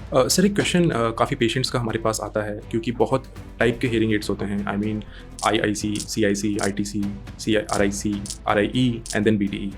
Sir एक question काफ़ी patients का हमारे पास आता है क्योंकि बहुत टाइप के हियरिंग एड्स होते हैं। I mean IIC, CIC, ITC, RIC, RIE and then BTE.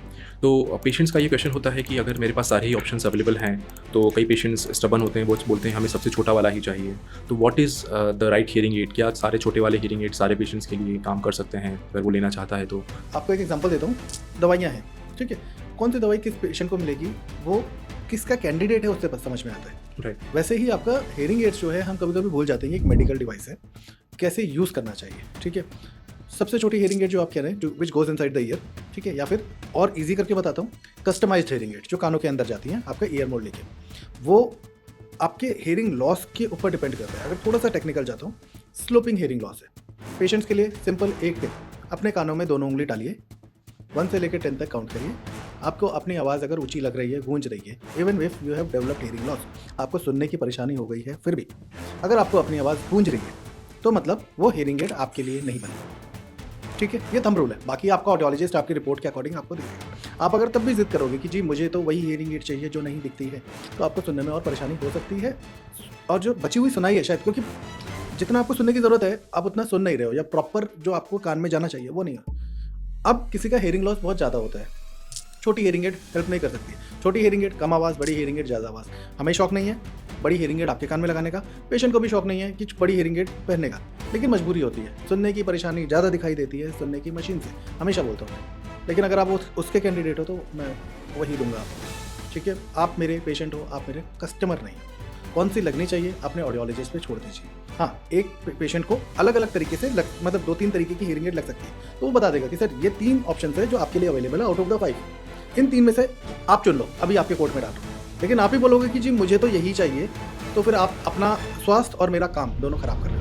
तो पेशेंट्स का ये क्वेश्चन होता है कि अगर मेरे पास सारे ही ऑप्शंस अवेलेबल हैं तो कई पेशेंट्स स्टबन होते हैं, वो बोलते हैं हमें सबसे छोटा वाला ही चाहिए। तो what is the right hearing aid? क्या सारे छोटे वाले हियरिंग एड सारे पेशेंट्स के लिए काम कर सकते हैं अगर वो लेना चाहता है तो? आपको एक एग्जांपल देता हूँ। दवाइयाँ हैं, ठीक है, कौन सी दवाई किस पेशेंट को मिलेगी वो किसका कैंडिडेट है उससे बस समझ में आता है। राइट। वैसे ही आपका हेयरिंग एड्स जो है हम कभी कभी भूल जाते हैं कि एक मेडिकल डिवाइस है, कैसे यूज़ करना चाहिए। ठीक है, सबसे छोटी हेयरिंग एड जो आप कह रहे हैं which goes inside the year, ठीक है, या फिर और इजी करके बताता हूँ, कस्टमाइज्ड हेयरिंग एड जो कानों के अंदर जाती हैं आपका ईयर मोड लेके, वो आपके हेयरिंग लॉस के ऊपर डिपेंड करता है। अगर थोड़ा सा टेक्निकल जाता हूँ, स्लोपिंग हेयरिंग लॉस है पेशेंट्स के लिए। सिंपल एक टिप, अपने कानों में दोनों उंगली डालिए, 1 से लेकर 10 तक काउंट करिए। आपको अपनी आवाज़ अगर ऊंची लग रही है, गूंज रही है, even if you have developed hearing loss, आपको सुनने की परेशानी हो गई है, फिर भी अगर आपको अपनी आवाज़ गूंज रही है तो मतलब वो हेयरिंग एड आपके लिए नहीं बनी। ठीक है, ये थंब रूल है। बाकी आपका ऑडियोलॉजिस्ट आपकी रिपोर्ट के अकॉर्डिंग आपको देगा। आप अगर तब भी जिद करोगे कि जी मुझे तो वही हेयरिंग एड चाहिए जो नहीं दिखती है, तो आपको सुनने में और परेशानी हो सकती है। और जो बची हुई सुनाई है शायद, क्योंकि जितना आपको सुनने की ज़रूरत है आप उतना सुन नहीं रहे हो, या प्रॉपर जो आपको कान में जाना चाहिए वो नहीं है। अब किसी का हेयरिंग लॉस बहुत ज़्यादा होता है, छोटी हेयरिंग एड हेल्प नहीं कर सकती। छोटी हेयरिंग एड कम आवाज़, बड़ी हेयरिंग एड ज़्यादा आवाज़। हमें शौक नहीं है बड़ी हेयरिंग एड आपके कान में लगाने का, पेशेंट को भी शौक नहीं है कि बड़ी हेयरिंग एड पहनने का, लेकिन मजबूरी होती है। सुनने की परेशानी ज़्यादा दिखाई देती है सुनने की मशीन से, हमेशा बोलता हूँ। लेकिन अगर आप उसके कैंडिडेट हो तो मैं वही दूंगा आपको। ठीक है, आप मेरे पेशेंट हो, आप मेरे कस्टमर नहीं। कौन सी लगनी चाहिए अपने ऑडियोलॉजिस्ट पे छोड़ दीजिए। हाँ, एक पेशेंट को अलग अलग तरीके से मतलब 2-3 तरीके की हेयरिंग एड लग सकती है, तो वो बता देगा कि सर ये 3 ऑप्शन है जो आपके लिए अवेलेबल है आउट ऑफ द 5, इन 3 में से आप चुन लो, अभी आपके कोर्ट में डालो। लेकिन आप ही बोलोगे कि जी मुझे तो यही चाहिए, तो फिर आप अपना स्वास्थ्य और मेरा काम दोनों खराब कर रहे हो।